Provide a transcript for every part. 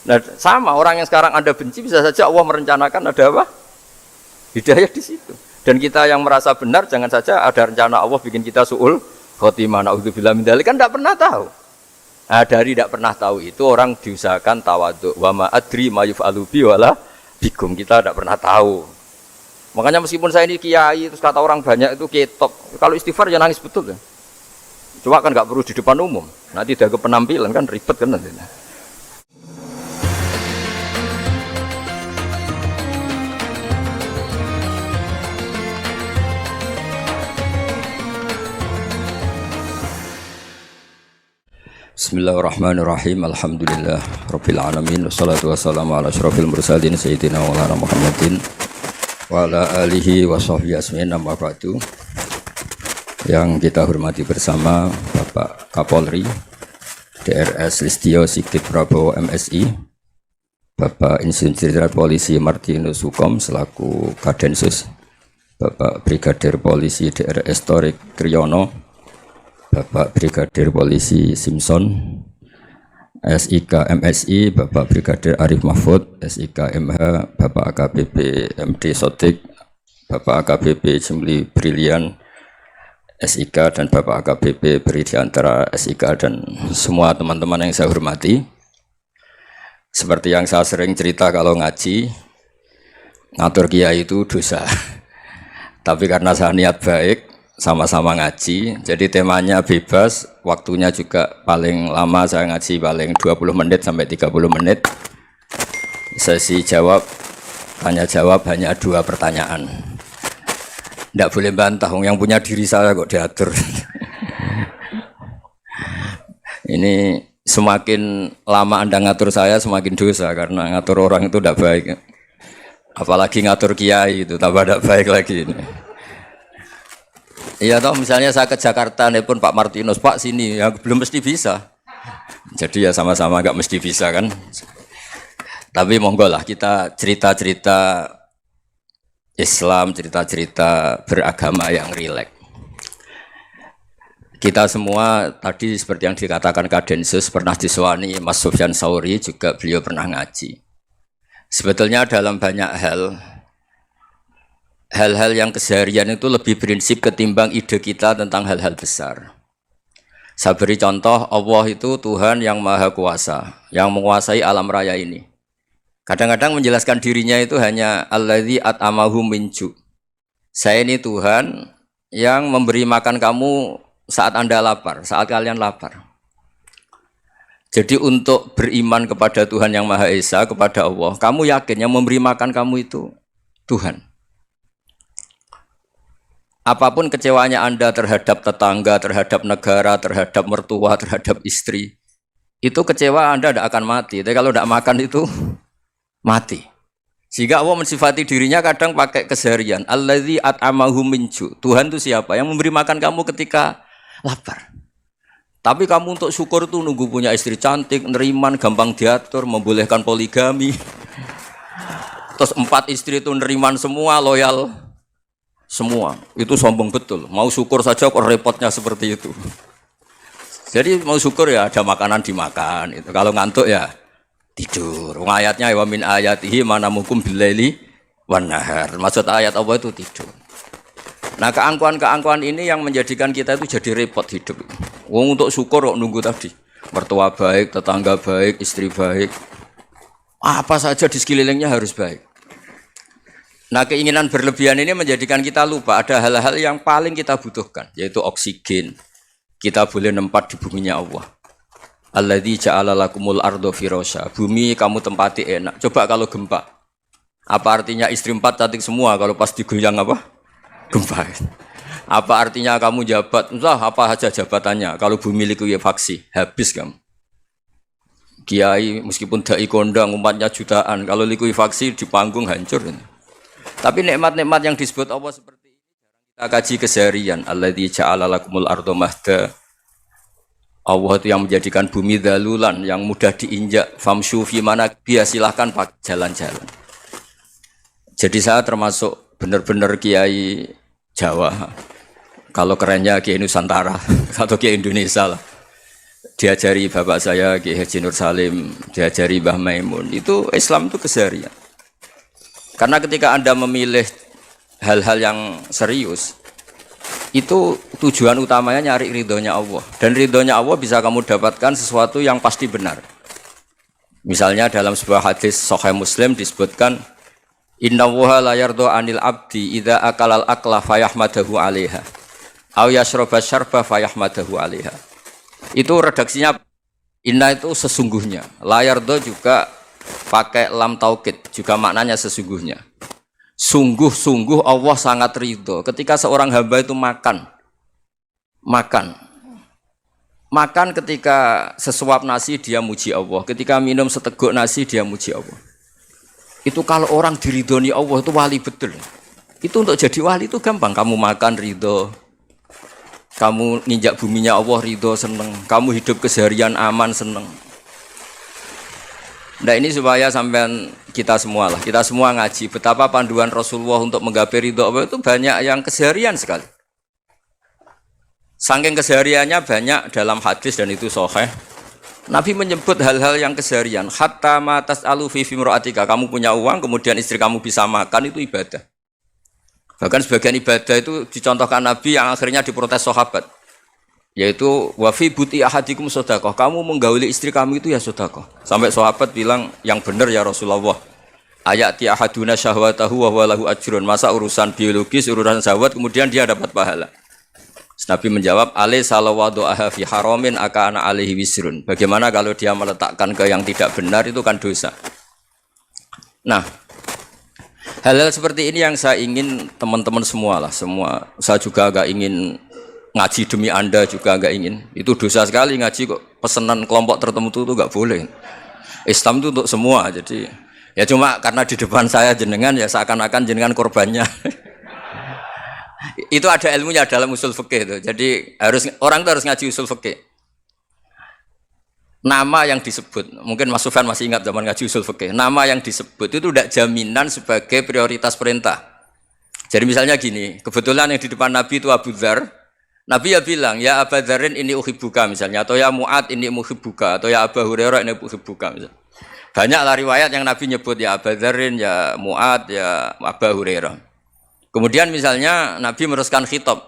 Nah, sama orang yang sekarang Anda benci bisa saja Allah merencanakan ada apa? Hidayah di situ. Dan kita yang merasa benar jangan saja ada rencana Allah bikin kita su'ul khotimah naudzubillah min dzalik kan tidak pernah tahu. Nah, dari tidak pernah tahu itu orang diusahakan tawadhu wa ma adri ma yuf'alu bi wala bikum kita tidak pernah tahu. Makanya meskipun saya ini kiai terus kata orang banyak itu ketop. Kalau istighfar ya nangis betul ya. Cuma kan nggak perlu di depan umum. Nanti ada penampilan kan ribet kan nanti. Bismillahirrahmanirrahim. Alhamdulillah rabbil alamin wassalatu wassalamu ala asyrofil mursalin sayyidina maulana Muhammadin wa ala alihi wa sahbihi asmin amma ba'du. Yang kita hormati bersama Bapak Kapolri DRS Listio Sigit Prabowo MSI, Bapak Insinyur Jenderal Polisi Martinus Hukom selaku Kadensus, Bapak Brigadir Polisi DRS Torik Kriyono, Bapak Brigadir Polisi Simpson, SIK MSI, Bapak Brigadir Arif Mahfud, SIK MH, Bapak AKBP MD Sotik, Bapak AKBP Jemli Brilian, SIK, dan Bapak AKBP Beridiantara SIK, dan semua teman-teman yang saya hormati. Seperti yang saya sering cerita kalau ngaji, ngatur kiai itu dosa. Tapi karena saya niat baik, sama-sama ngaji, jadi temanya bebas, waktunya juga paling lama saya ngaji paling 20 menit sampai 30 menit. Sesi jawab, tanya jawab hanya 2 pertanyaan. Tidak boleh bantah, yang punya diri saya kok diatur. Ini semakin lama Anda ngatur saya semakin dosa, karena ngatur orang itu tidak baik. Apalagi ngatur kiai itu tambah tidak baik lagi ini. Iya toh, misalnya saya ke Jakarta nelpon Pak Martinus, Pak sini, ya belum mesti bisa. Jadi ya sama-sama nggak mesti bisa kan. Tapi monggo lah kita cerita-cerita Islam, cerita-cerita beragama yang rileks. Kita semua tadi seperti yang dikatakan Kadensus pernah disewani Mas Sufyan Sauri, juga beliau pernah ngaji. Sebetulnya dalam banyak hal-hal yang keseharian itu lebih prinsip ketimbang ide kita tentang hal-hal besar. Saya beri contoh, Allah itu Tuhan yang maha kuasa, yang menguasai alam raya ini. Kadang-kadang menjelaskan dirinya itu hanya alladzi at'amahum min ju'. Saya ini Tuhan yang memberi makan kamu saat Anda lapar, saat kalian lapar. Jadi untuk beriman kepada Tuhan yang Maha Esa, kepada Allah, kamu yakin yang memberi makan kamu itu Tuhan. Apapun kecewanya Anda terhadap tetangga, terhadap negara, terhadap mertua, terhadap istri, itu kecewa Anda tidak akan mati. Tapi kalau tidak makan itu mati. Sehingga Allah mensifati dirinya kadang pakai keseharian. Alladzi at'amahum min ju'. Tuhan itu siapa? Yang memberi makan kamu ketika lapar. Tapi kamu untuk syukur itu nunggu punya istri cantik, neriman, gampang diatur, membolehkan poligami. Terus 4 istri itu neriman semua, loyal semua, itu sombong betul. Mau syukur saja kok repotnya seperti itu. Jadi mau syukur ya ada makanan dimakan. Itu kalau ngantuk ya tidur. Ayatnya wa min ayatihi manamukum billaili wan nahar. Maksud ayat Allah itu tidur. Nah keangkuhan-keangkuhan ini yang menjadikan kita itu jadi repot hidup. Wong untuk syukur kok nunggu tadi. Mertua baik, tetangga baik, istri baik. Apa saja di sekelilingnya harus baik. Nah keinginan berlebihan ini menjadikan kita lupa ada hal-hal yang paling kita butuhkan, yaitu oksigen. Kita boleh nempat di buminya Allah. Alladzi ja'ala lakumul ardo firasya. Bumi kamu tempati enak. Coba kalau gempa. Apa artinya istri 4 cantik semua kalau pas digoyang apa? Gempa. Apa artinya kamu jabat? Entah apa saja jabatannya. Kalau bumi likuifaksi, habis kamu. Kiai meskipun dai kondang umatnya jutaan, kalau likuifaksi di panggung hancur ini. Tapi nikmat-nikmat yang disebut Allah seperti ini kita kaji keseharian. Alladzi ja'ala lakumul ardo mahda. Allah itu yang menjadikan bumi dalulan, yang mudah diinjak. Famshu fi manakbiha, silahkan pakai jalan-jalan. Jadi saya termasuk benar-benar kiai Jawa. Kalau kerennya kiai Nusantara atau kiai Indonesia lah. diajari bapak saya Ki Haji Nur Salim, diajari Mbah Maimun, itu Islam itu keseharian. Karena ketika Anda memilih hal-hal yang serius, itu tujuan utamanya nyari ridhonya Allah. Dan ridhonya Allah bisa kamu dapatkan sesuatu yang pasti benar. Misalnya dalam sebuah hadis Sahih Muslim disebutkan, Inna Allaha la yardo anil abdi idza akalal akla fayahmadahu alaiha aw yashroba syarba fayahmadahu alaiha. Itu redaksinya inna itu sesungguhnya, la yardo juga pakai lam taukid, juga maknanya sesungguhnya. Sungguh-sungguh Allah sangat ridho ketika seorang hamba itu makan ketika sesuap nasi dia muji Allah, ketika minum seteguk nasi dia muji Allah. Itu kalau orang diridhoni Allah itu wali betul. Itu untuk jadi wali itu gampang, kamu makan ridho, kamu nginjak buminya Allah ridho seneng, kamu hidup keseharian aman seneng. Nah ini supaya sampean kita semua ngaji betapa panduan Rasulullah untuk menggapai ridho Allah itu banyak yang keseharian sekali. Saking kesehariannya banyak dalam hadis dan itu sahih. Nabi menyebut hal-hal yang keseharian. Hatta ma tas'alu fi imra'atika, kamu punya uang kemudian istri kamu bisa makan, itu ibadah. Bahkan sebagian ibadah itu dicontohkan Nabi yang akhirnya diprotes sahabat. Yaitu wa fi buti ahadikum sedekah, kamu menggauli istri kamu itu ya sedekah. Sampai sahabat bilang, yang benar ya Rasulullah. Ayati ahaduna syahwatahu wa huwa lahu ajrun. Masa urusan biologis, urusan syahwat kemudian dia dapat pahala. Nabi menjawab, alaisa lawadu'aha fi haramin akana alaihi wisrun. Bagaimana kalau dia meletakkan ke yang tidak benar, itu kan dosa. Nah, hal-hal seperti ini yang saya ingin teman-teman semua lah, semua. Saya juga agak ingin ngaji demi Anda juga agak ingin. Itu dosa sekali ngaji kok pesanan kelompok tertentu itu enggak boleh. Islam itu untuk semua. Jadi ya cuma karena di depan saya jenengan ya seakan-akan jenengan korbannya. Itu ada ilmunya dalam usul fikih itu. Jadi orang itu harus ngaji usul fikih. Nama yang disebut, mungkin Mas Sufyan masih ingat zaman ngaji usul fikih. Nama yang disebut itu tidak jaminan sebagai prioritas perintah. Jadi misalnya gini, kebetulan yang di depan Nabi itu Abu Dzar. Nabi ya bilang, ya Abu Dzarin ini uhibbuka misalnya, atau ya Mu'ad ini uhibbuka, atau ya Abu Hurairah ini uhibbuka misalnya. Banyaklah riwayat yang Nabi nyebut ya Abu Dzarin, ya Mu'ad, ya Abu Hurairah. Kemudian misalnya Nabi meneruskan khitab,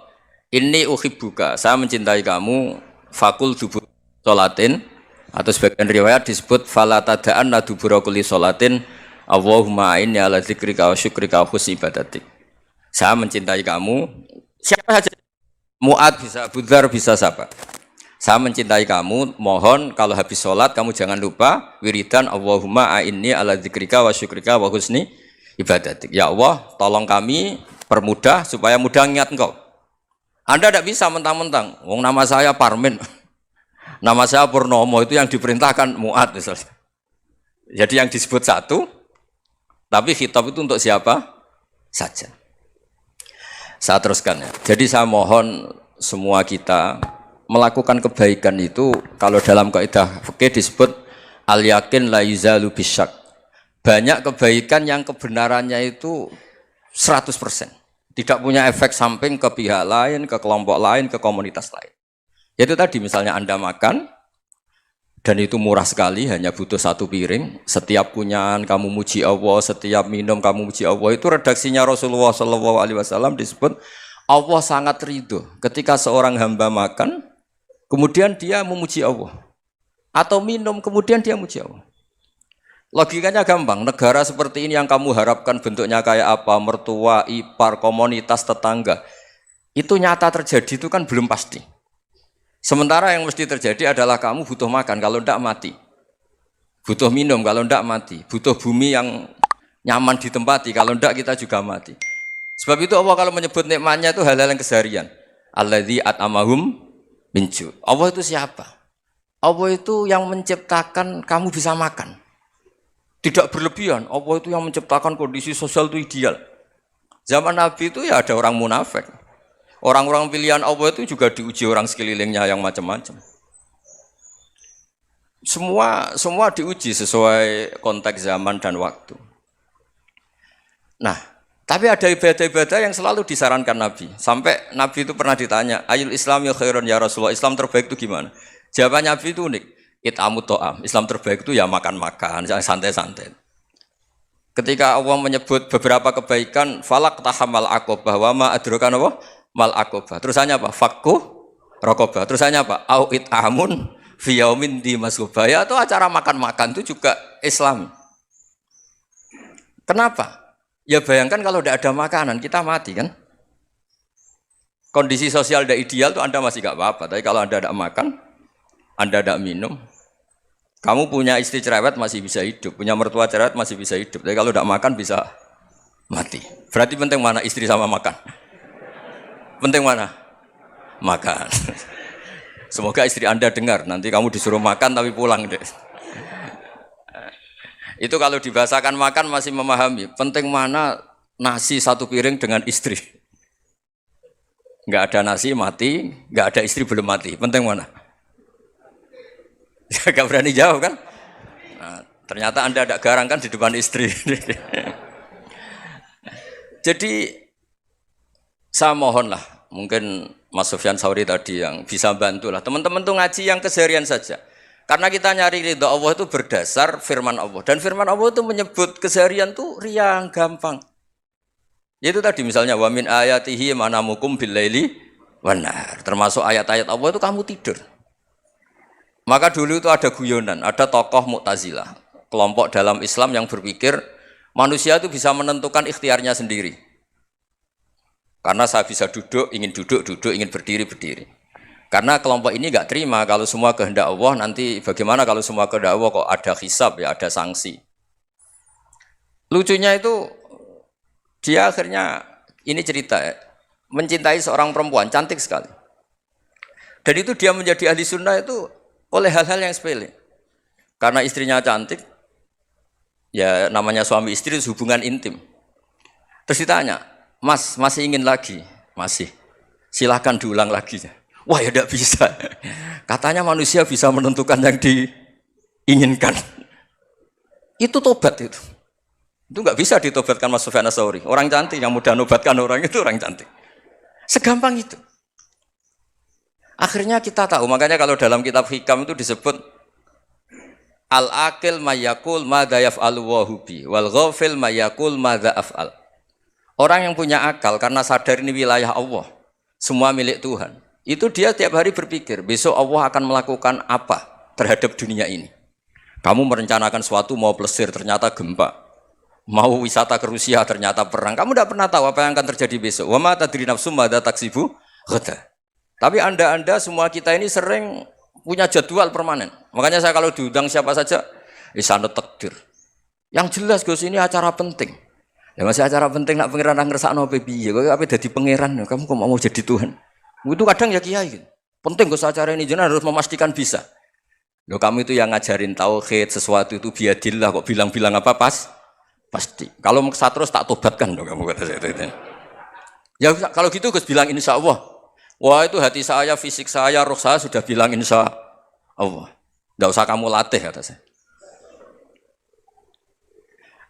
ini uhibbuka, saya mencintai kamu, fakul dubur sholatin, atau sebagian riwayat disebut fala tada'anna dubura kulli sholatin, Allahumma inni ala dzikrika wa syukrika wa husni ibadatik. Saya mencintai kamu, siapa saja, Mu'ad bisa, Abu Dzar bisa siapa. Saya mencintai kamu, mohon kalau habis sholat kamu jangan lupa wiridan Allahumma inni ala dzikrika wa syukrika wa husni ibadatik. Ya Allah, tolong kami permudah supaya mudah ingat engkau. Anda tidak bisa mentang-mentang, wong nama saya Parmin, nama saya Purnomo, itu yang diperintahkan Mu'ad misalnya. Jadi yang disebut satu, tapi khitab itu untuk siapa saja. Saya teruskan ya. Jadi saya mohon semua kita melakukan kebaikan itu, kalau dalam kaidah fikih disebut al yakin la yuzalu bisyak. Banyak kebaikan yang kebenarannya itu 100%. Tidak punya efek samping ke pihak lain, ke kelompok lain, ke komunitas lain. Yaitu tadi misalnya Anda makan, dan itu murah sekali, hanya butuh satu piring. Setiap punyaan kamu muji Allah, setiap minum kamu muji Allah. Itu redaksinya Rasulullah SAW disebut, Allah sangat ridho ketika seorang hamba makan, kemudian dia memuji Allah. Atau minum, kemudian dia muji Allah. Logikanya gampang, negara seperti ini yang kamu harapkan bentuknya kayak apa, mertua, ipar, komunitas, tetangga, itu nyata terjadi itu kan belum pasti. Sementara yang mesti terjadi adalah kamu butuh makan, kalau tidak mati. Butuh minum, kalau tidak mati. Butuh bumi yang nyaman ditempati, kalau tidak kita juga mati. Sebab itu Allah kalau menyebut nikmatnya itu hal-hal yang keseharian. Alladzi at'amahum min ju'. Allah itu siapa? Allah itu yang menciptakan kamu bisa makan. Tidak berlebihan, Allah itu yang menciptakan kondisi sosial itu ideal. Zaman Nabi itu ya ada orang munafik. Orang-orang pilihan Allah itu juga diuji orang sekelilingnya yang macam-macam. Semua diuji sesuai konteks zaman dan waktu. Nah, tapi ada ibadah-ibadah yang selalu disarankan Nabi. Sampai Nabi itu pernah ditanya, ayul Islam ya khairun ya Rasulullah, Islam terbaik itu gimana? Jawaban Nabi itu unik. It'amut to'am. Islam terbaik itu ya makan-makan, santai-santai. Ketika Allah menyebut beberapa kebaikan, falak tahamal akobah, wa ma adrokan apa? Mal akobah. Terusannya apa? Fakku rokobah. Terusannya apa? Au it'amun fiyaumin di masgubah. Ya itu acara makan-makan itu juga Islam. Kenapa? Ya bayangkan kalau tidak ada makanan, kita mati kan? Kondisi sosial tidak ideal itu Anda masih gak apa-apa. Tapi kalau Anda tidak makan, Anda tidak minum, kamu punya istri cerewet masih bisa hidup, punya mertua cerewet masih bisa hidup. Tapi kalau tidak makan bisa mati. Berarti penting mana istri sama makan? Penting mana? Makan. Semoga istri Anda dengar. Nanti kamu disuruh makan tapi pulang deh. Itu kalau dibahasakan makan masih memahami. Penting mana nasi satu piring dengan istri. Nggak ada nasi mati, nggak ada istri belum mati. Penting mana? Gak berani jawab kan? Nah, ternyata Anda ada garang kan di depan istri. Jadi saya mohonlah, mungkin Mas Sufyan Sauri tadi yang bisa bantulah. Teman-teman tuh ngaji yang keseharian saja. Karena kita nyari ridha Allah itu berdasar firman Allah. Dan firman Allah itu menyebut keseharian tuh riang, gampang. Yaitu tadi misalnya wa min ayatihi manamukum billaili wan nahar. Termasuk ayat-ayat Allah itu kamu tidur. Maka dulu itu ada guyonan, ada tokoh Mu'tazilah, kelompok dalam Islam yang berpikir manusia itu bisa menentukan ikhtiarnya sendiri. Karena saya bisa duduk, duduk, ingin berdiri, berdiri. Karena kelompok ini nggak terima kalau semua kehendak Allah, nanti bagaimana kalau semua kehendak Allah kok ada hisab, ya ada sanksi. Lucunya itu dia akhirnya, ini cerita ya, mencintai seorang perempuan, cantik sekali. Dan itu dia menjadi ahli sunnah itu oleh hal-hal yang sepele. Karena istrinya cantik, ya namanya suami istri itu hubungan intim. Terus ditanya, Mas, masih ingin lagi? Masih. Silahkan diulang lagi. Wah ya tidak bisa. Katanya manusia bisa menentukan yang diinginkan. Itu tobat itu. Itu nggak bisa ditobatkan Mas Sufyan Ats-Tsauri. Orang cantik yang mudah nobatkan orang itu orang cantik. Segampang itu. Akhirnya kita tahu, makanya kalau dalam kitab hikam itu disebut al-aqil mayakul madza yaf'alu wa hubi wal ghafil mayakul madza af'al. Orang yang punya akal karena sadar ini wilayah Allah, semua milik Tuhan. Itu dia tiap hari berpikir, besok Allah akan melakukan apa terhadap dunia ini. Kamu merencanakan suatu mau plesir ternyata gempa. Mau wisata ke Rusia ternyata perang. Kamu tidak pernah tahu apa yang akan terjadi besok. Wa ma tadri nafsum madza taksibu ghadan. Tapi Anda semua kita ini sering punya jadwal permanen. Makanya saya kalau diundang siapa saja, sana takdir. Yang jelas Gus ini acara penting. Ya masih acara penting nak pangeran ngersakno piye? Kok ape dadi pangeran? Kamu kok mau jadi Tuhan? Itu kadang ya kiai. Penting Gus acara ini jenengan harus memastikan bisa. Loh kamu itu yang ngajarin tauhid, sesuatu itu biadillah kok bilang-bilang apa pasti. Kalau maksa terus tak tobatkan loh kamu kata saya itu. Ya kalau gitu Gus bilang insya Allah. Wah itu hati saya, fisik saya, roh saya sudah bilang insya Allah. Tidak usah kamu latih kata saya.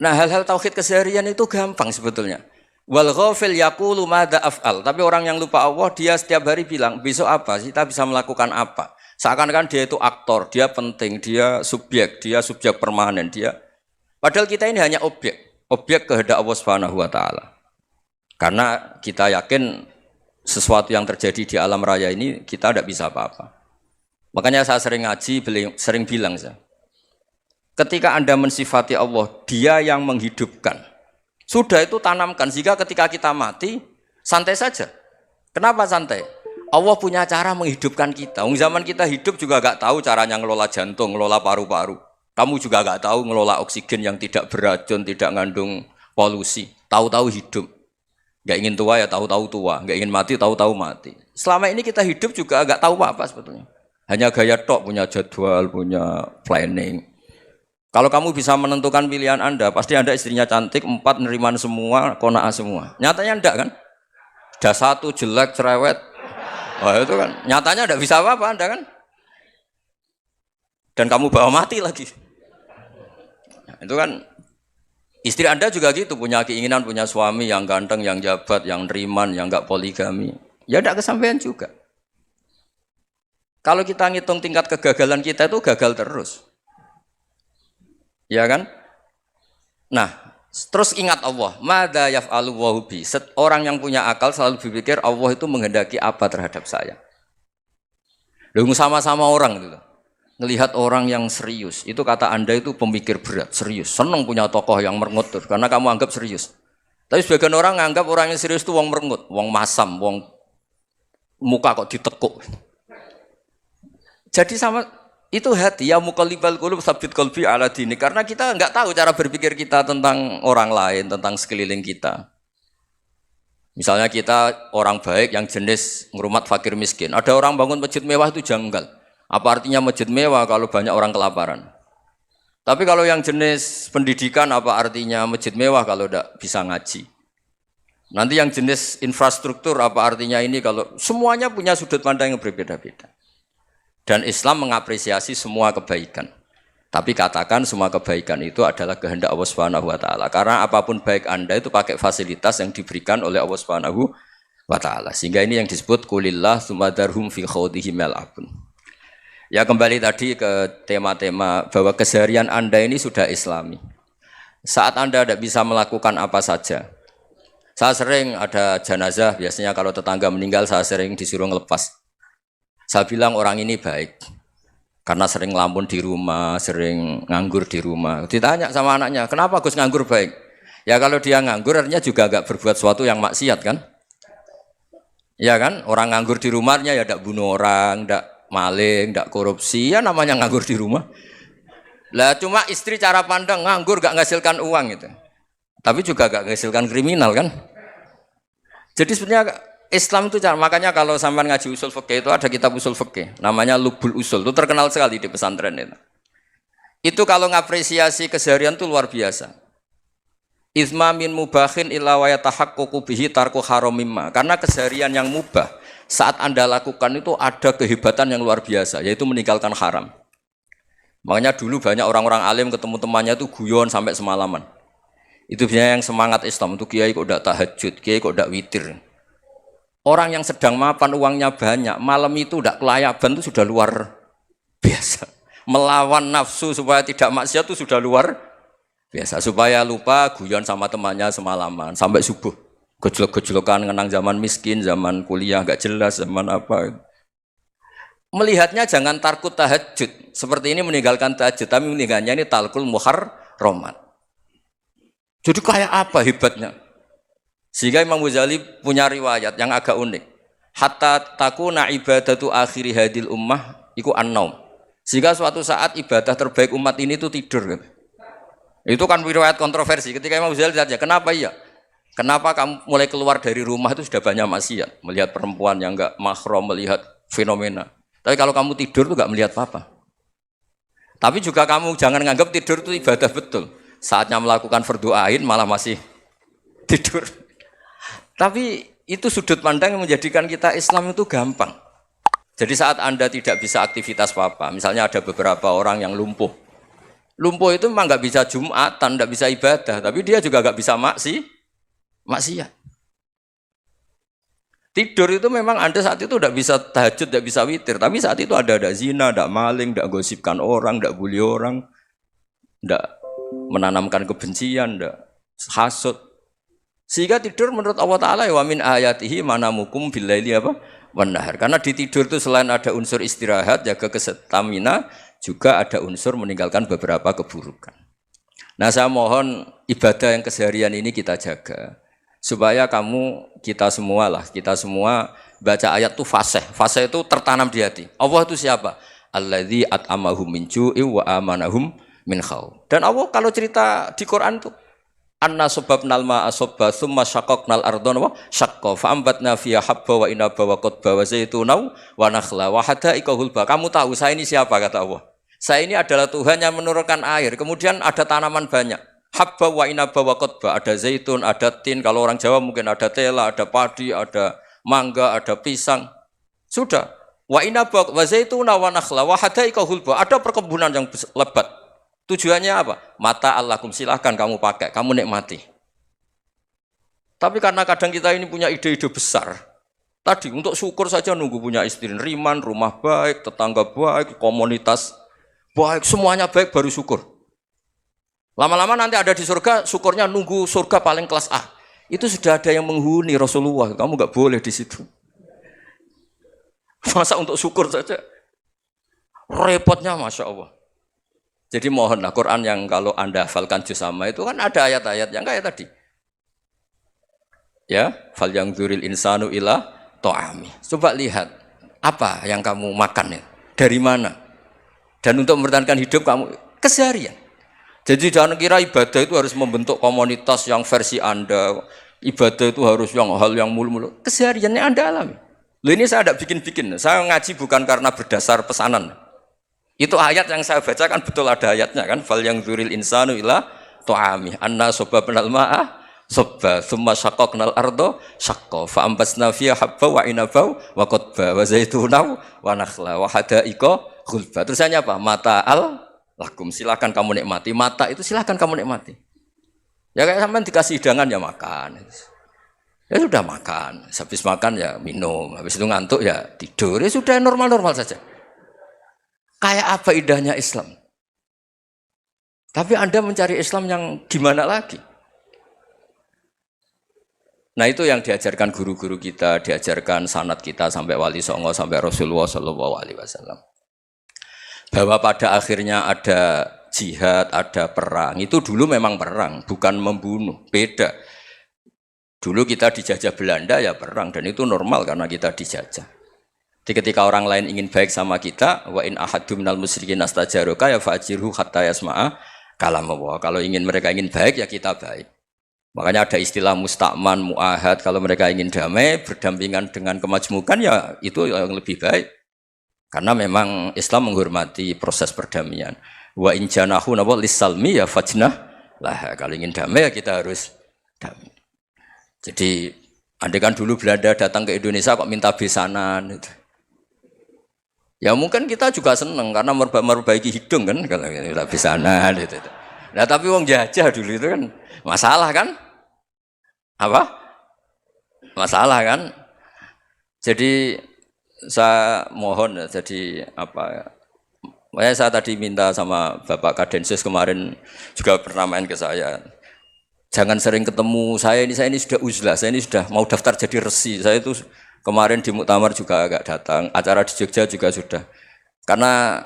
Nah hal-hal tauhid keseharian itu gampang sebetulnya. Wal ghafil yaqulu madza af'al. Tapi orang yang lupa Allah dia setiap hari bilang besok apa? Kita bisa melakukan apa? Seakan-akan dia itu aktor, dia penting, dia subjek permanen, dia. Padahal kita ini hanya objek kehendak Allah Subhanahu wa taala. Karena kita yakin sesuatu yang terjadi di alam raya ini kita tidak bisa apa-apa. Makanya saya sering ngaji, sering bilang saya. Ketika Anda mensifati Allah, Dia yang menghidupkan. Sudah itu tanamkan, sehingga ketika kita mati, santai saja. Kenapa santai? Allah punya cara menghidupkan kita. Zaman kita hidup juga gak tahu caranya ngelola jantung, ngelola paru-paru. Kamu juga gak tahu ngelola oksigen yang tidak beracun, tidak mengandung polusi. Tahu-tahu hidup. Gak ingin tua ya tahu-tahu tua, gak ingin mati tahu-tahu mati. Selama ini kita hidup juga gak tahu apa sebetulnya. Hanya gaya tok, punya jadwal, punya planning. Kalau kamu bisa menentukan pilihan Anda, pasti Anda istrinya cantik, 4 neriman semua, kona'ah semua. Nyatanya enggak kan? Ada 1 jelek, cerewet. Wah itu kan, nyatanya enggak bisa apa-apa Anda kan? Dan kamu bawa mati lagi. Nah, itu kan, istri Anda juga gitu, punya keinginan, punya suami yang ganteng, yang jabat, yang neriman, yang enggak poligami. Ya enggak kesampaian juga. Kalau kita ngitung tingkat kegagalan kita itu gagal terus. Ya kan? Nah, terus ingat Allah, madza yaf'alu wa bi. Orang yang punya akal selalu berpikir Allah itu menghendaki apa terhadap saya. Lalu sama-sama orang itu. Ngelihat orang yang serius, itu kata Anda itu pemikir berat, serius. Senang punya tokoh yang merengut karena kamu anggap serius. Tapi sebagian orang anggap orang yang serius itu wong merengut, wong masam, wong muka kok ditekuk. Jadi sama itu hati ya muqallibal qulub tsabbit qalbi ala dini, karena kita enggak tahu cara berpikir kita tentang orang lain, tentang sekeliling kita. Misalnya kita orang baik yang jenis ngrumat fakir miskin. Ada orang bangun masjid mewah itu janggal. Apa artinya masjid mewah kalau banyak orang kelaparan? Tapi kalau yang jenis pendidikan apa artinya masjid mewah kalau tidak bisa ngaji? Nanti yang jenis infrastruktur apa artinya ini kalau semuanya punya sudut pandang yang berbeda-beda. Dan Islam mengapresiasi semua kebaikan. Tapi katakan semua kebaikan itu adalah kehendak Allah Subhanahu wa taala. Karena apapun baik Anda itu pakai fasilitas yang diberikan oleh Allah Subhanahu wa taala. Sehingga ini yang disebut kulillah sumadarhum fi khawdihim yal'abun. Ya kembali tadi ke tema-tema bahwa keseharian Anda ini sudah Islami. Saat Anda tidak bisa melakukan apa saja. Saya sering ada jenazah, biasanya kalau tetangga meninggal saya sering disuruh ngelepas. Saya bilang orang ini baik. Karena sering ngelamun di rumah, sering nganggur di rumah. Ditanya sama anaknya, kenapa Gus nganggur baik? Ya kalau dia nganggur artinya juga agak berbuat sesuatu yang maksiat kan? Ya kan? Orang nganggur di rumahnya ya tidak bunuh orang, tidak maling, tidak korupsi, ya namanya nganggur di rumah. Lah cuma istri cara pandang nganggur gak menghasilkan uang gitu. Tapi juga gak menghasilkan kriminal kan? Jadi sebenarnya Islam itu makanya kalau sampai ngaji usul fikih itu ada kitab usul fikih namanya Lubul Usul, itu terkenal sekali di pesantren itu. Itu kalau ngapresiasi keseharian itu luar biasa. Izma min mubahin illa wa yatahaqqaqu bihi tarku haramimma. Karena keseharian yang mubah saat Anda lakukan itu ada kehebatan yang luar biasa, yaitu meninggalkan haram. Makanya dulu banyak orang-orang alim ketemu temannya itu guyon sampai semalaman. Itu biasanya yang semangat Islam itu kiai kok ndak tahajud, kiai kok ndak witir. Orang yang sedang mapan uangnya banyak, malam itu tidak kelayaban itu sudah luar biasa. Melawan nafsu supaya tidak maksiat itu sudah luar biasa. Supaya lupa guyon sama temannya semalaman sampai subuh. Gejolok-gejolokan ngenang zaman miskin, zaman kuliah nggak jelas, zaman apa. Melihatnya jangan tarkut tahajud. Seperti ini meninggalkan tahajud, tapi meninggalnya ini talkul muharramat. Jadi kayak apa hebatnya? Sehingga Imam Ghazali punya riwayat yang agak unik. Hatta takuna ibadatu akhiri hadil ummah iku an-naum. Sehingga suatu saat ibadah terbaik umat ini itu tidur. Itu kan riwayat kontroversi. Ketika Imam Ghazali ditanya, kenapa iya? Kenapa kamu mulai keluar dari rumah itu sudah banyak maksiat? Melihat perempuan yang enggak mahram, melihat fenomena. Tapi kalau kamu tidur itu enggak melihat apa-apa. Tapi juga kamu jangan nganggap tidur itu ibadah betul. Saatnya melakukan fardu ain malah masih tidur. Tapi itu sudut pandang yang menjadikan kita Islam itu gampang. Jadi saat Anda tidak bisa aktivitas apa-apa, misalnya ada beberapa orang yang lumpuh. Lumpuh itu memang nggak bisa Jumatan, nggak bisa ibadah, tapi dia juga nggak bisa maksiat. Tidur itu memang Anda saat itu nggak bisa tahajud, nggak bisa witir, tapi saat itu ada zina, ada maling, nggak gosipkan orang, nggak bully orang, nggak menanamkan kebencian, nggak hasud. Sehingga tidur menurut Allah Ta'ala wa min ayatihi manamukum billaili apa? Wan-nahar. Karena di tidur itu selain ada unsur istirahat, jaga kestamina, juga ada unsur meninggalkan beberapa keburukan. Nah saya mohon ibadah yang keseharian ini kita jaga. Supaya kita semua baca ayat itu fasih. Fasih itu tertanam di hati. Allah itu siapa? Alladzi at'amahum min ju'i wa amanahum min khauf. Dan Allah kalau cerita di Quran itu anna sababnal ma'a sabba thumma syaqaqnal ardha wa syaqqa fa ambatna fiha habba wa inaba wa qadba wa zaituna wa nakhla wa hadaika hulba. Kamu tahu saya ini siapa kata Allah? Saya ini adalah Tuhan yang menurunkan air, kemudian ada tanaman banyak. Habba wa inaba wa qadba, ada zaitun, ada tin, kalau orang Jawa mungkin ada tela, ada padi, ada mangga, ada pisang. Sudah. Wa inaba wa zaituna wa nakhla wa hadaika hulba, ada perkebunan yang lebat. Tujuannya apa? Mata Allahkum, silahkan kamu pakai, kamu nikmati. Tapi karena kadang kita ini punya ide-ide besar, Tadi untuk syukur saja nunggu punya istri riman, rumah baik, tetangga baik, komunitas baik, semuanya baik baru syukur. Lama-lama nanti ada di surga, syukurnya nunggu surga paling kelas A. Itu sudah ada yang menghuni Rasulullah, kamu nggak boleh di situ. Masa untuk syukur saja, repotnya Masya Allah. Jadi mohonlah Quran yang kalau Anda hafalkan juz sama itu kan ada ayat-ayat yang kayak tadi. Ya, fal yang dzuril insanu ila to'ami. Coba lihat apa yang kamu makan ya, dari mana, dan untuk mempertahankan hidup kamu keseharian. Jadi jangan kira ibadah itu harus membentuk komunitas yang versi Anda. Ibadah itu harus yang hal yang mulu-mulu. Kesehariannya Anda alami. Loh ini saya tidak bikin-bikin. Saya ngaji bukan karena berdasar pesanan. Itu ayat yang saya baca kan betul ada ayatnya kan. Fal yang dzuril insanu ila to'ami. Anna sobabnal ma'ah sobba thumma syaqqaqnal ardo syaqqa fa ambasna fiha habba wa inaba wa qadba wa zaituna wa nakhla wa hadaiqa khulba. Terusannya apa? Mata'al lakum, silakan kamu nikmati. Mata itu silakan kamu nikmati. Ya kayak sampean dikasih hidangan ya makan. Ya sudah makan, habis makan ya minum, habis itu ngantuk ya tidur. Ya sudah normal-normal saja. Kayak apa indahnya Islam. Tapi Anda mencari Islam yang gimana lagi? Nah itu yang diajarkan guru-guru kita, diajarkan sanad kita sampai Wali Songo, sampai Rasulullah SAW. Bahwa pada akhirnya ada jihad, ada perang. Itu dulu memang perang, bukan membunuh, beda. Dulu kita dijajah Belanda ya perang, dan itu normal karena kita dijajah. Jadi ketika orang lain ingin baik sama kita, wa in ahadum minal musyrikin astajaroka ya fa'ajirhu hatta yasma'a kalam Allah. Kalau mereka ingin baik ya kita baik. Makanya ada istilah musta'man, mu'ahad. Kalau mereka ingin damai, berdampingan dengan kemajmukan ya itu yang lebih baik. Karena memang Islam menghormati proses perdamaian. Wa in janahu nawa lisalmi ya fajnah lah. Kalau ingin damai ya kita harus damai. Jadi andai kan dulu Belanda datang ke Indonesia kok minta besanan gitu. Ya mungkin kita juga seneng karena memperbaiki hidung kan kalau minta besanan gitu. Nah tapi wong jajah dulu itu kan masalah kan? Apa? Masalah kan? Jadi saya mohon ya, jadi apa ya, saya tadi minta sama Bapak Kadensus kemarin juga pernah main ke saya. Jangan sering ketemu saya ini sudah uzlah, saya ini sudah mau daftar jadi resi. Saya itu kemarin di muktamar juga agak datang, acara di Jogja juga sudah. Karena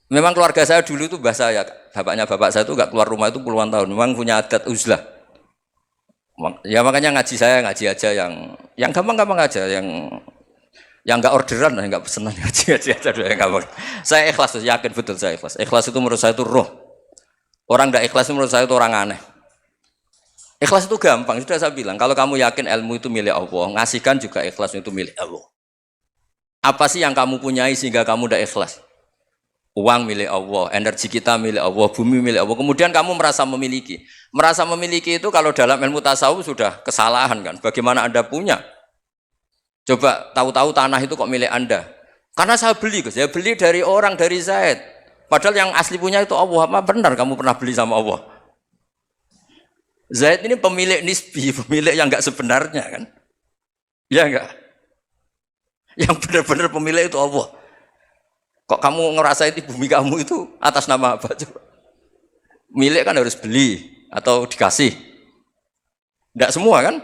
memang keluarga saya dulu itu bahasa ya, bapaknya bapak saya itu enggak keluar rumah itu puluhan tahun. Memang punya adat uzlah. Ya makanya ngaji saya ngaji aja yang gampang-gampang aja, yang enggak orderan, enggak pesenan ngaji aja dulu yang gampang. Saya ikhlas, yakin betul saya ikhlas. Ikhlas itu menurut saya itu roh. Orang enggak ikhlas menurut saya itu orang aneh. Ikhlas itu gampang, sudah saya bilang. Kalau kamu yakin ilmu itu milik Allah, ngasihkan juga ikhlas itu milik Allah. Apa sih yang kamu punyai sehingga kamu udah ikhlas? Uang milik Allah, energi kita milik Allah, bumi milik Allah. Kemudian kamu merasa memiliki. Merasa memiliki itu kalau dalam ilmu tasawuf sudah kesalahan kan. Bagaimana Anda punya? Coba tahu-tahu tanah itu kok milik Anda. Karena saya beli, saya beli dari orang, dari Zaid. Padahal yang asli punya itu Allah. Apa benar kamu pernah beli sama Allah? Zaid ini pemilik nisbi, pemilik yang enggak sebenarnya kan? Ya enggak? Yang benar-benar pemilik itu Allah. Kok kamu ngerasa itu bumi kamu itu atas nama apa coba? Milik kan harus beli atau dikasih. Enggak semua kan?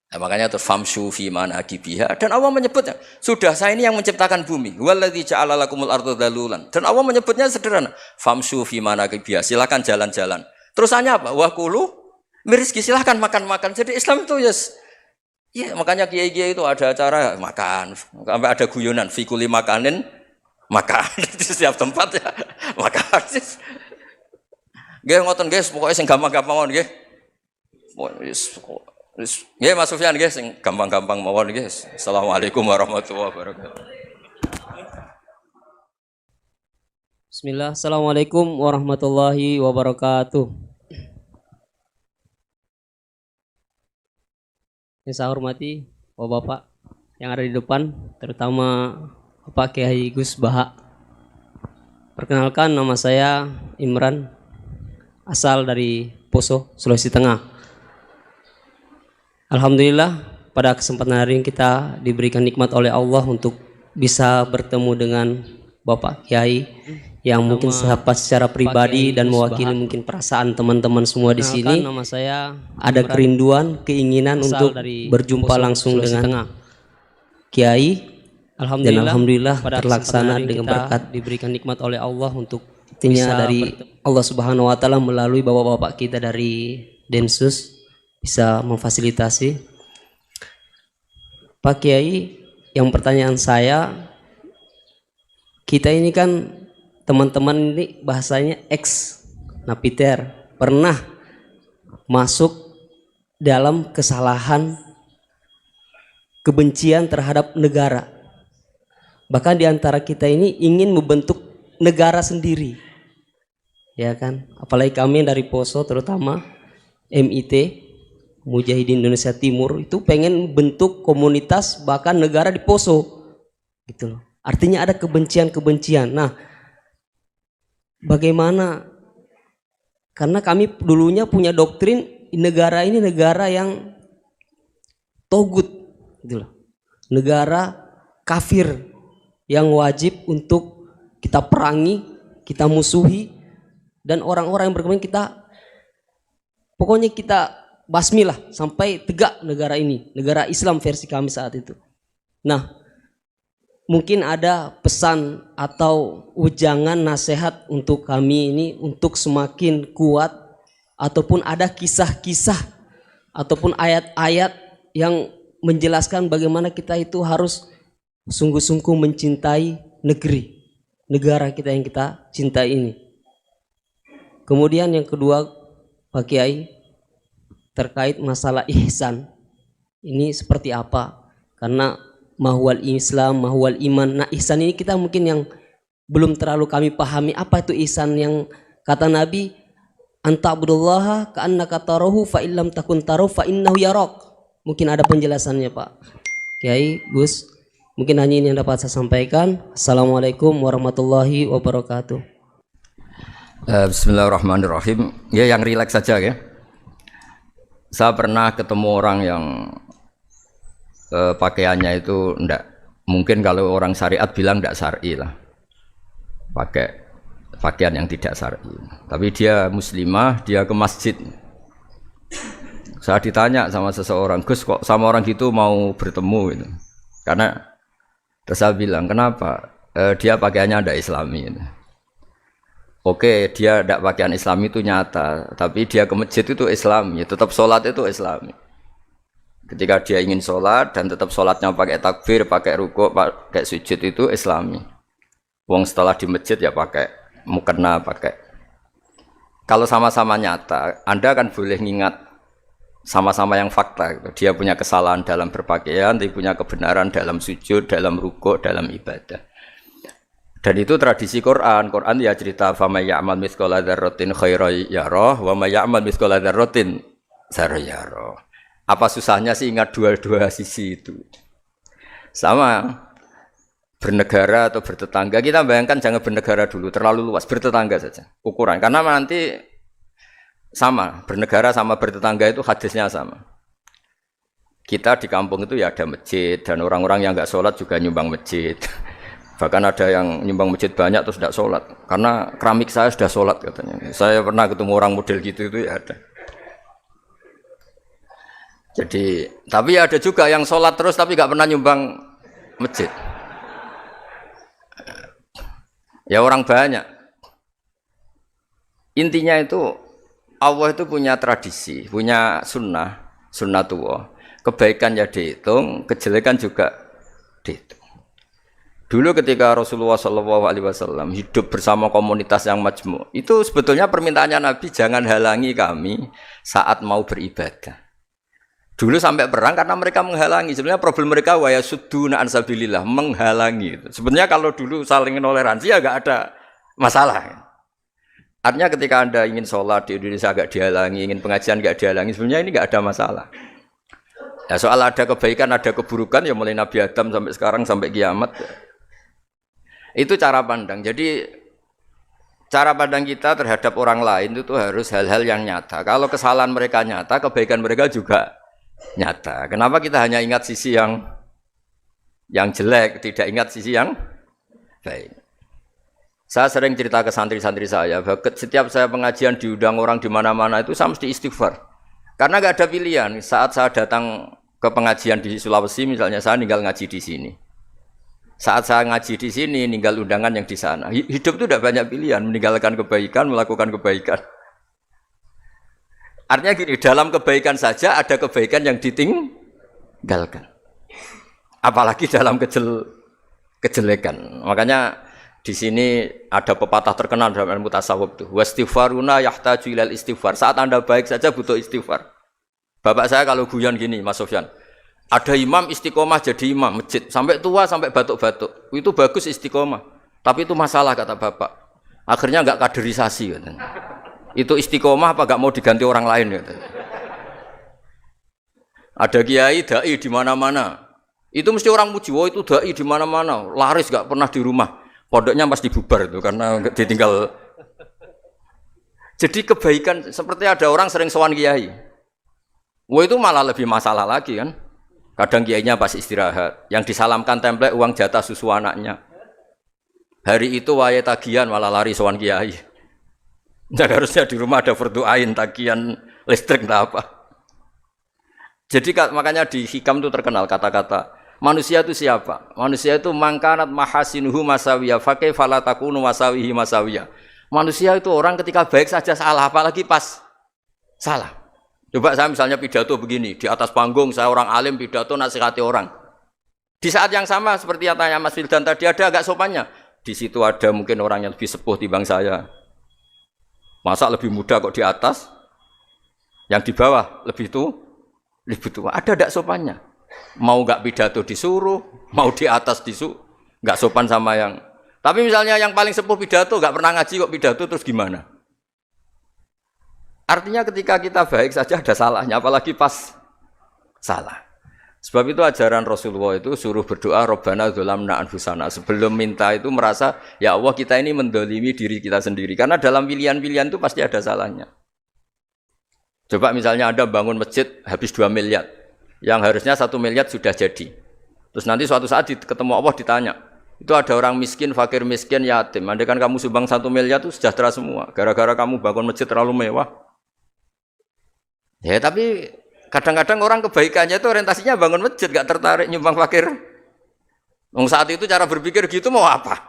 Nah, makanya terus famshu fi manakibiha, dan Allah menyebutnya, sudah saya ini yang menciptakan bumi. Waladzi ja'ala lakumul arda dalulan. Dan Allah menyebutnya sederhana, famshu fi manakibiha, silakan jalan-jalan. Terusannya apa? Wakulu mirizki, silahkan makan-makan. Jadi Islam itu yes. Ya, makanya kiai-kiai itu ada acara makan, sampai ada guyonan fikuli makanin makan di setiap tempat ya makan. Nggih ngoten guys, pokoknya sing gampang-gampang mawon nggih. Nggih Mas Sufyan nggih sing gampang-gampang mawon nggih. Assalamualaikum warahmatullahi wabarakatuh. Bismillah, Assalamualaikum warahmatullahi wabarakatuh. Yang saya hormati Bapak-Bapak yang ada di depan, terutama Bapak Kiai Gus Baha. Perkenalkan, nama saya Imran, asal dari Poso, Sulawesi Tengah. Alhamdulillah pada kesempatan hari ini kita diberikan nikmat oleh Allah untuk bisa bertemu dengan Bapak Kiai yang mungkin sahabat secara pribadi dan mewakili mungkin perasaan teman-teman semua di sini. Nama saya ada kerinduan, keinginan untuk berjumpa langsung dengan Kiai. Alhamdulillah terlaksana dengan berkat diberikan nikmat oleh Allah untuk artinya dari Allah Subhanahu wa taala melalui bapak-bapak kita dari Densus bisa memfasilitasi. Pak Kiai, yang pertanyaan saya, kita ini kan teman-teman ini bahasanya ex napiter pernah masuk dalam kesalahan kebencian terhadap negara. Bahkan di antara kita ini ingin membentuk negara sendiri. Ya kan? Apalagi kami dari Poso terutama MIT Mujahidin Indonesia Timur itu pengen bentuk komunitas bahkan negara di Poso. Gitu loh. Artinya ada kebencian-kebencian. Nah, bagaimana? Karena kami dulunya punya doktrin negara ini negara yang togut gitu loh. Negara kafir yang wajib untuk kita perangi, kita musuhi, dan orang-orang yang berkembang kita pokoknya kita basmi lah sampai tegak negara ini, negara Islam versi kami saat itu. Nah, mungkin ada pesan atau ujangan nasihat untuk kami ini untuk semakin kuat, ataupun ada kisah-kisah ataupun ayat-ayat yang menjelaskan bagaimana kita itu harus sungguh-sungguh mencintai negara kita yang kita cintai ini. Kemudian yang kedua Pak Kiai, terkait masalah ihsan ini seperti apa? Karena mahwal Islam, mahwal iman. Nah, ihsan ini kita mungkin yang belum terlalu kami pahami apa itu ihsan yang kata Nabi anta'budullaha ka'annaka tarahu fa illam takun tarahu fa innahu yarak. Mungkin ada penjelasannya Pak Kiai, Gus. Mungkin hanya ini yang dapat saya sampaikan. Assalamualaikum warahmatullahi wabarakatuh. Bismillahirrahmanirrahim. Ya, yang rileks saja ya. Saya pernah ketemu orang yang pakaiannya itu enggak, mungkin kalau orang syariat bilang enggak syar'i lah, pakai pakaian yang tidak syar'i. Tapi dia muslimah, dia ke masjid. Saya ditanya sama seseorang, Gus kok sama orang gitu mau bertemu gitu. Karena terus saya bilang, kenapa? Dia pakaiannya ada islami gitu. Oke, dia tidak pakaian islami itu nyata, tapi dia ke masjid itu islami, tetap sholat itu islami. Ketika dia ingin sholat dan tetap sholatnya pakai takbir, pakai rukuk, pakai sujud itu islami. Wong setelah di masjid ya pakai mukena, pakai. Kalau sama-sama nyata, Anda kan boleh ngingat sama-sama yang fakta gitu. Dia punya kesalahan dalam berpakaian, dia punya kebenaran dalam sujud, dalam rukuk, dalam ibadah. Dan itu tradisi Quran. Quran ya cerita famay ya'mal mithqala dzarratin khairan yarah wa may ya'mal mithqala dzarratin syarran yarah. Apa susahnya sih ingat dua-dua sisi itu? Sama bernegara atau bertetangga, kita bayangkan jangan bernegara dulu, terlalu luas, bertetangga saja ukuran. Karena nanti sama, bernegara sama bertetangga itu hadisnya sama. Kita di kampung itu ya ada masjid, dan orang-orang yang nggak sholat juga nyumbang masjid. Bahkan ada yang nyumbang masjid banyak terus tidak sholat, karena keramik saya sudah sholat katanya. Saya pernah ketemu orang model gitu itu ya ada. Jadi, tapi ada juga yang sholat terus tapi nggak pernah nyumbang masjid. Ya orang banyak. Intinya itu Allah itu punya tradisi, punya sunnatullah. Kebaikan ya dihitung, kejelekan juga dihitung. Dulu ketika Rasulullah SAW hidup bersama komunitas yang majmu', itu sebetulnya permintaannya Nabi jangan halangi kami saat mau beribadah. Dulu sampai perang karena mereka menghalangi. Sebenarnya problem mereka wa yasudduna an sabilillah, menghalangi. Sebenarnya kalau dulu saling toleransi ya gak ada masalah. Artinya ketika Anda ingin sholat di Indonesia gak dihalangi, ingin pengajian gak dihalangi, sebenarnya ini gak ada masalah. Ya soal ada kebaikan, ada keburukan ya mulai Nabi Adam sampai sekarang sampai kiamat. Itu cara pandang. Jadi cara pandang kita terhadap orang lain itu harus hal-hal yang nyata. Kalau kesalahan mereka nyata, kebaikan mereka juga nyata. Kenapa kita hanya ingat sisi yang jelek, tidak ingat sisi yang baik? Saya sering cerita ke santri-santri saya, bahwa setiap saya pengajian diundang orang di mana-mana itu saya mesti istighfar. Karena nggak ada pilihan. Saat saya datang ke pengajian di Sulawesi, misalnya saya tinggal ngaji di sini. Saat saya ngaji di sini, ninggal undangan yang di sana. Hidup itu tidak banyak pilihan, meninggalkan kebaikan, melakukan kebaikan. Artinya gini, dalam kebaikan saja ada kebaikan yang ditinggalkan. Apalagi dalam kejelekan. Makanya di sini ada pepatah terkenal dalam ilmu tasawuf itu. Wastighfaruna yahtaju ilal istighfar. Saat Anda baik saja butuh istighfar. Bapak saya kalau guyon gini, Mas Sofyan. Ada imam istiqomah jadi imam masjid sampai tua sampai batuk-batuk. Itu bagus istiqomah. Tapi itu masalah kata bapak. Akhirnya enggak kaderisasi katanya. Itu istiqomah apa enggak mau diganti orang lain katanya. Ada kiai dai di mana-mana. Itu mesti orang muji, "Oh, itu dai di mana-mana, laris enggak pernah di rumah." Pondoknya pasti bubar itu karena ditinggal. Jadi kebaikan seperti ada orang sering sowan kiai. Wah, itu malah lebih masalah lagi kan. Kadang kiainya pas istirahat, yang disalamkan template uang jatah susu anaknya. Hari itu waya tagihan malah lari sowan kiai. Nah, harusnya di rumah ada fardu ain tagihan listrik entah apa. Jadi makanya di hikam itu terkenal kata-kata manusia itu siapa? Manusia itu mangkanat mahasinuhu masawiya fakih falatakunu masawihi masawiya. Manusia itu orang ketika baik saja salah, apalagi pas salah. Coba saya misalnya pidato begini, di atas panggung saya orang alim pidato nasihati orang. Di saat yang sama seperti yang tanya Mas Wildan tadi ada agak sopannya. Di situ ada mungkin orang yang lebih sepuh timbang saya. Masa lebih muda kok di atas? Yang di bawah lebih tua. Ada agak sopannya. Mau enggak pidato disuruh, mau di atas disuruh, enggak sopan sama yang. Tapi misalnya yang paling sepuh pidato enggak pernah ngaji kok pidato terus gimana? Artinya ketika kita baik saja ada salahnya, apalagi pas salah. Sebab itu ajaran Rasulullah itu suruh berdoa Rabbana dzolamna anfusana. Sebelum minta itu merasa, ya Allah kita ini mendolimi diri kita sendiri. Karena dalam pilihan-pilihan itu pasti ada salahnya. Coba misalnya Anda bangun masjid habis 2 miliar. Yang harusnya 1 miliar sudah jadi. Terus nanti suatu saat ketemu Allah ditanya. Itu ada orang miskin, fakir miskin, yatim. Andai kan kamu sumbang 1 miliar itu sejahtera semua. Gara-gara kamu bangun masjid terlalu mewah. Ya tapi kadang-kadang orang kebaikannya itu orientasinya bangun masjid, gak tertarik nyumbang fakir. Saat itu cara berpikir gitu mau apa?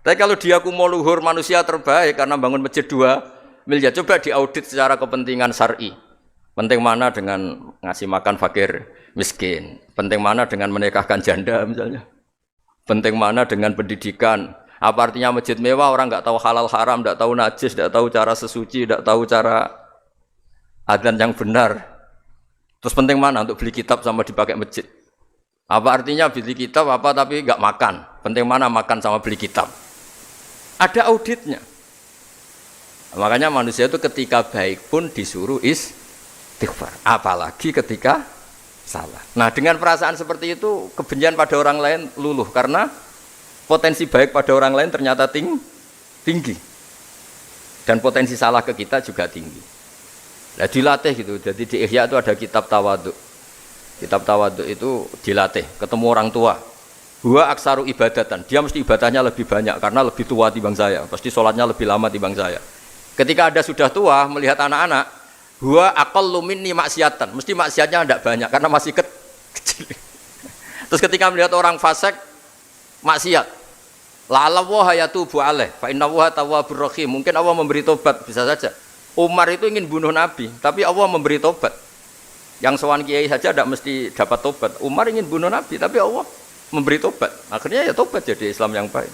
Tapi kalau dia mau luhur manusia terbaik karena bangun masjid 2 miliar, coba diaudit secara kepentingan syar'i. Penting mana dengan ngasih makan fakir miskin? Penting mana dengan menikahkan janda misalnya? Penting mana dengan pendidikan? Apa artinya masjid mewah orang nggak tahu halal haram, nggak tahu najis, nggak tahu cara sesuci, nggak tahu cara adzan yang benar. Terus penting mana untuk beli kitab sama dipakai masjid? Apa artinya beli kitab apa tapi nggak makan? Penting mana makan sama beli kitab? Ada auditnya. Makanya manusia itu ketika baik pun disuruh istighfar. Apalagi ketika salah. Nah dengan perasaan seperti itu kebencian pada orang lain luluh karena potensi baik pada orang lain ternyata tinggi. Dan potensi salah ke kita juga tinggi. Nah dilatih gitu. Jadi di Ihya itu ada kitab tawadhu. Kitab tawadhu itu dilatih. Ketemu orang tua. Huwa aksaru ibadatan. Dia mesti ibadahnya lebih banyak karena lebih tua timbang saya. Pasti sholatnya lebih lama timbang saya. Ketika Anda sudah tua melihat anak-anak, huwa aqallu minni maksiatan. Mesti maksiatnya tidak banyak karena masih kecil. Terus ketika melihat orang fasik maksiat, la'alla wa yatubu alaih fa inna wa tawwabur rahim. Mungkin Allah memberi tobat, bisa saja. Umar itu ingin bunuh Nabi, tapi Allah memberi tobat. Yang sowan kiai saja tidak mesti dapat tobat. Umar ingin bunuh Nabi, tapi Allah memberi tobat. Akhirnya ya tobat jadi Islam yang baik.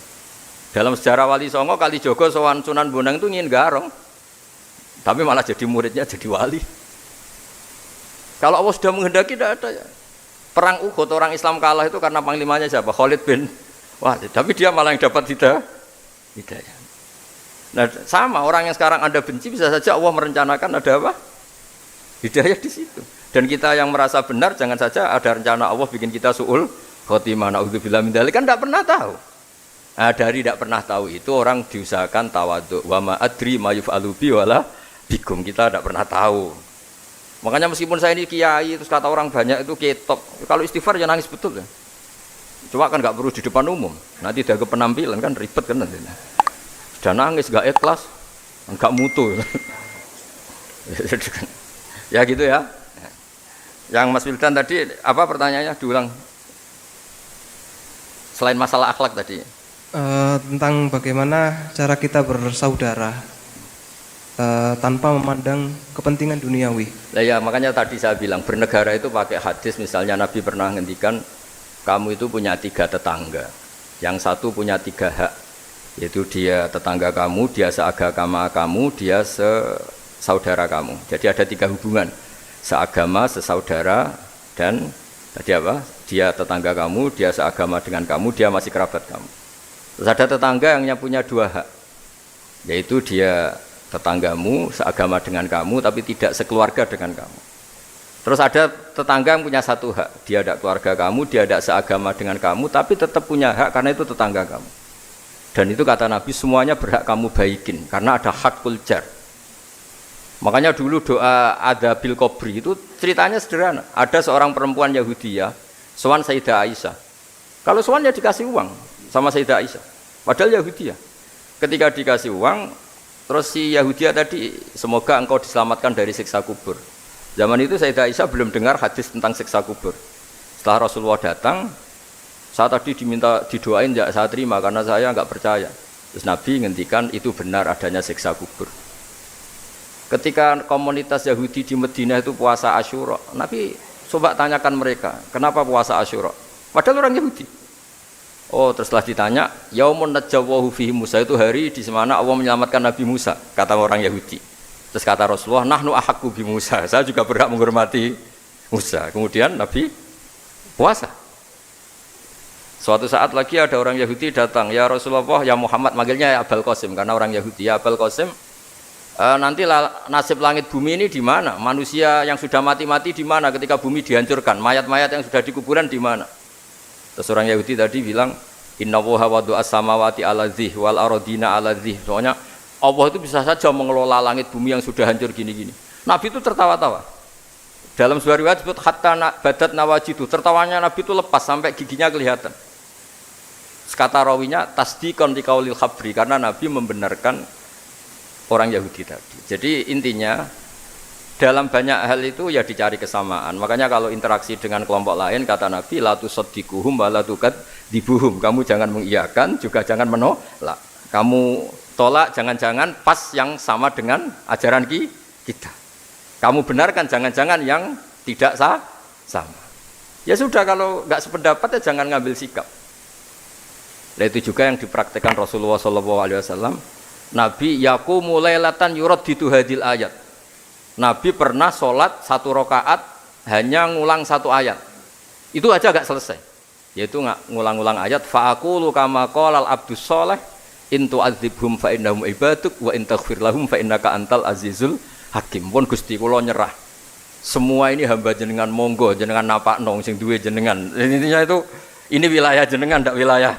Dalam sejarah Wali Songo, Kalijogo sowan Sunan Bonang itu ingin garong, tapi malah jadi muridnya jadi wali. Kalau Allah sudah menghendaki tidak ada ya. Perang Uhud orang Islam kalah itu karena panglimanya siapa? Khalid bin Walid. Tapi dia malah yang dapat hidayah. Nah sama orang yang sekarang Anda benci bisa saja Allah merencanakan ada apa? Hidayah di situ. Dan kita yang merasa benar jangan saja ada rencana Allah bikin kita su'ul khotimah. Na'udzubillah min dzalik, kan tidak pernah tahu. Nah, dari tidak pernah tahu itu orang diusahakan tawadhu. Wa ma adri ma yuf'alu bi wala bikum, kita tidak pernah tahu. Makanya meskipun saya ini kiai, terus kata orang banyak itu ketop. Kalau istighfar ya nangis betul ya. Cuma kan nggak perlu di depan umum. Nanti dia ke penampilan kan ribet kan nanti. Sudah nangis, nggak ikhlas, nggak mutu. Ya gitu ya. Yang Mas Wildan tadi apa pertanyaannya? Diulang. Selain masalah akhlak tadi. Tentang bagaimana cara kita bersaudara tanpa memandang kepentingan duniawi. Nah ya makanya tadi saya bilang bernegara itu pakai hadis, misalnya Nabi pernah ngendikan kamu itu punya 3 tetangga, yang satu punya 3 hak, yaitu dia tetangga kamu, dia seagama kamu, dia sesaudara kamu. Jadi ada 3 hubungan, seagama, sesaudara, dan tadi apa? Dia tetangga kamu, dia seagama dengan kamu, dia masih kerabat kamu. Terus ada tetangga yang punya 2 hak, yaitu dia tetanggamu seagama dengan kamu tapi tidak sekeluarga dengan kamu. Terus ada tetangga yang punya 1 hak, dia tidak keluarga kamu, dia tidak seagama dengan kamu tapi tetap punya hak karena itu tetangga kamu. Dan itu kata Nabi semuanya berhak kamu baikin karena ada hakul jar. Makanya dulu doa ada bil kubri itu ceritanya sederhana. Ada seorang perempuan Yahudi ya, sowan Sayyidah Aisyah. Kalau sowan ya dikasih uang sama Sayyidah Aisyah. Padahal Yahudi ya. Ketika dikasih uang, terus si Yahudi tadi, semoga engkau diselamatkan dari siksa kubur. Zaman itu Sayyidah Aisyah belum dengar hadis tentang siksa kubur. Setelah Rasulullah datang, saya tadi diminta didoain, ya saya terima karena saya enggak percaya. Terus Nabi ngendikan itu benar adanya siksa kubur. Ketika komunitas Yahudi di Madinah itu puasa Asyura, Nabi coba tanyakan mereka, kenapa puasa Asyura? Padahal orang Yahudi. Oh, terus setelah ditanya, Yaumun najjawahu fihi Musa, itu hari di mana Allah menyelamatkan Nabi Musa, kata orang Yahudi. Terus kata Rasulullah, nahnu ahaqqu bi Musa, saya juga berhak menghormati Musa. Kemudian Nabi puasa. Suatu saat lagi ada orang Yahudi datang, ya Rasulullah, ya Muhammad, manggilnya ya Abul Qasim karena orang Yahudi. Ya Abul Qasim, nanti nasib langit bumi ini di mana? Manusia yang sudah mati-mati di mana ketika bumi dihancurkan? Mayat-mayat yang sudah di kuburan di mana? Terus orang Yahudi tadi bilang, Inna woha wadu as-samawati ala dzih wal arodina ala dzih. Soalnya Allah itu bisa saja mengelola langit bumi yang sudah hancur gini-gini. Nabi itu tertawa-tawa. Dalam sebuah riwayat disebut hatta badat nawajidu, tertawanya Nabi itu lepas sampai giginya kelihatan. Kata rawinya tasdiqan liqaulil khabri, karena Nabi membenarkan orang Yahudi tadi. Jadi intinya dalam banyak hal itu ya dicari kesamaan. Makanya kalau interaksi dengan kelompok lain kata Nabi la tusaddiquhum wa la tukadzibuhum. Kamu jangan mengiyakan juga jangan menolak. Kamu tolak jangan-jangan pas yang sama dengan ajaran kita. Kamu benarkan jangan-jangan yang tidak sama. Ya sudah, kalau enggak sependapat ya jangan ngambil sikap. Nah, itu juga yang dipraktikkan Rasulullah SAW. Nabi yaqumu lailatan yuraddidu hadil ayat. Nabi pernah sholat 1 rakaat hanya ngulang 1 ayat. Itu aja agak selesai. Yaitu ngulang-ngulang ayat. Fa'aqulu kama qalal abdus sholeh in tu'adzibhum fa innahum ibaduk wa in taghfir lahum fa innaka antal azizul hakim. Pun Gusti kula nyerah. Semua ini hamba jenengan, monggo jenengan napakno sing duwe jenengan. Intinya itu ini wilayah jenengan, ndak wilayah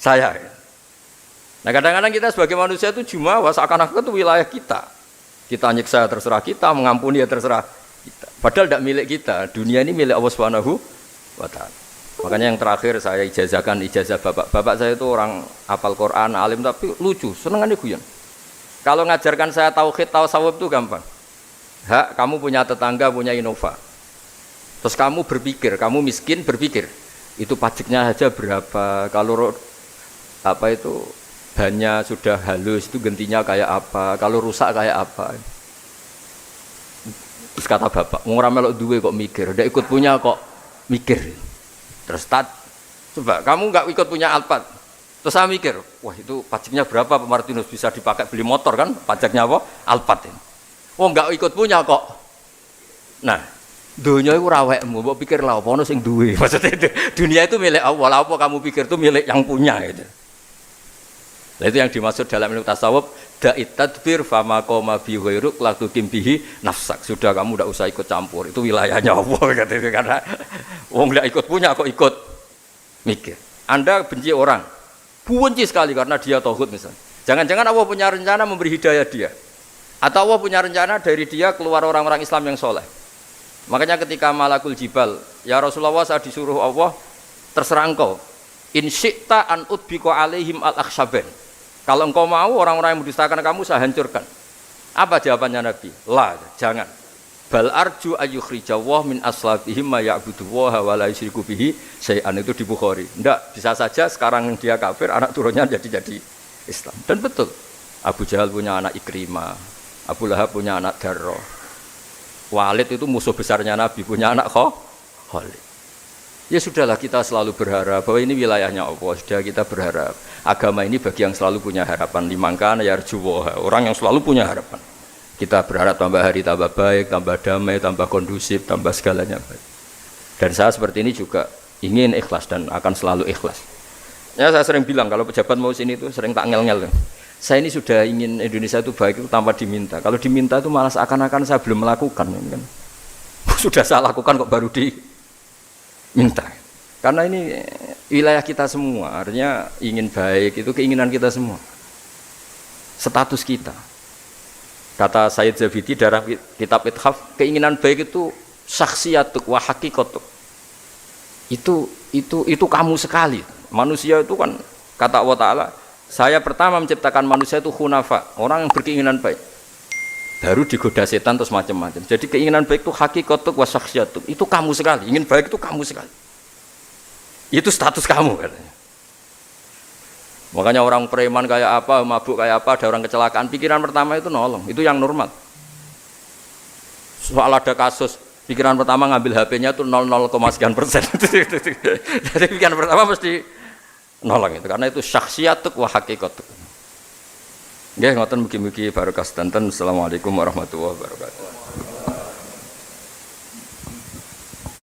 saya. Nah kadang-kadang kita sebagai manusia itu jumawa seakan-akan itu wilayah kita. Kita nyiksa terserah kita, mengampuni ya terserah kita. Padahal tidak milik kita. Dunia ini milik Allah Subhanahu wa Ta'ala. Makanya yang terakhir saya ijazahkan ijazah bapak. Bapak saya itu orang hafal Quran, alim tapi lucu, senengannya guyon. Kalau ngajarkan saya tauhid, tasawuf itu gampang. Hak, kamu punya tetangga, punya Innova. Terus kamu berpikir, kamu miskin berpikir, itu pajaknya aja berapa? Kalau apa itu bannya sudah halus itu gantinya kayak apa, kalau rusak kayak apa. Terus kata bapak, orang melok duwe kok mikir, udah ikut punya kok mikir. Terus coba kamu nggak ikut punya Alphard, terus saya mikir, wah itu pajaknya berapa Pak Martinus, bisa dipakai beli motor kan, pajaknya apa? Alphard ini. Oh nggak ikut punya kok. Nah, dunia itu rawekmu, mbok pikir lah apa ono sing duwe. Maksudnya dunia itu milik Allah, apa kamu pikir itu milik yang punya gitu. Nah, itu yang dimaksud dalam ilmu tasawuf, da'it tadbir fama qoma bi ghairuk la tuqimbihi nafsak. Sudah kamu tidak usah ikut campur, itu wilayahnya Allah katanya, karena wong tidak ikut punya kok ikut mikir. Anda benci orang, benci sekali karena dia tauhid misalnya. Jangan-jangan Allah punya rencana memberi hidayah dia. Atau Allah punya rencana dari dia keluar orang-orang Islam yang soleh. Makanya ketika Malakul Jibal, ya Rasulullah saya disuruh Allah, terserah engkau. In syi'ta an udbiko alaihim al-akhshaben. Kalau engkau mau orang-orang yang mendustakan kamu saya hancurkan. Apa jawabannya Nabi? La, jangan. Bal arju ayyukhrijawah min aslabihim ma ya'buduwaha wa la yusyriku bihi syai'an, itu di Bukhari. Enggak, bisa saja sekarang dia kafir, anak turunnya jadi Islam. Dan betul. Abu Jahal punya anak Ikrimah, Abu Lahab punya anak Darrah. Walid itu musuh besarnya Nabi, punya anak Khalid. Ya sudahlah, kita selalu berharap bahwa ini wilayahnya Allah. Sudah, kita berharap agama ini bagi yang selalu punya harapan. Limangkan yarjuwaha, orang yang selalu punya harapan. Kita berharap tambah hari tambah baik, tambah damai, tambah kondusif, tambah segalanya baik. Dan saya seperti ini juga ingin ikhlas dan akan selalu ikhlas. Ya saya sering bilang kalau pejabat mau sini itu sering tak ngel-ngel. Saya ini sudah ingin Indonesia itu baik itu tanpa diminta. Kalau diminta itu malah seakan-akan saya belum melakukan. Kan? Sudah saya lakukan kok baru diminta. Karena ini wilayah kita semua, artinya ingin baik itu keinginan kita semua. Status kita. Kata Sayyid Zabidi dalam kitab Ithaf, keinginan baik itu syakhsiyatuk wa hakikatuk. Itu kamu sekali. Manusia itu kan kata Allah Ta'ala, saya pertama menciptakan manusia itu khunafa, orang yang berkeinginan baik. Baru digoda setan terus macam-macam. Jadi keinginan baik itu hakikatuk wa syakhsiyatuk. Itu kamu sekali. Ingin baik itu kamu sekali. Itu status kamu katanya. Makanya orang preman kayak apa, mabuk kayak apa, ada orang kecelakaan, pikiran pertama itu nolong, itu yang normal. Soal ada kasus, pikiran pertama ngambil HP-nya itu 0,0 sekian persen. Jadi pikiran pertama mesti nolong itu, karena itu syakhsiyatuk wa hakikatuk. Nggih, ngoten mugi-mugi barokah sedanten. Assalamualaikum warahmatullahi wabarakatuh.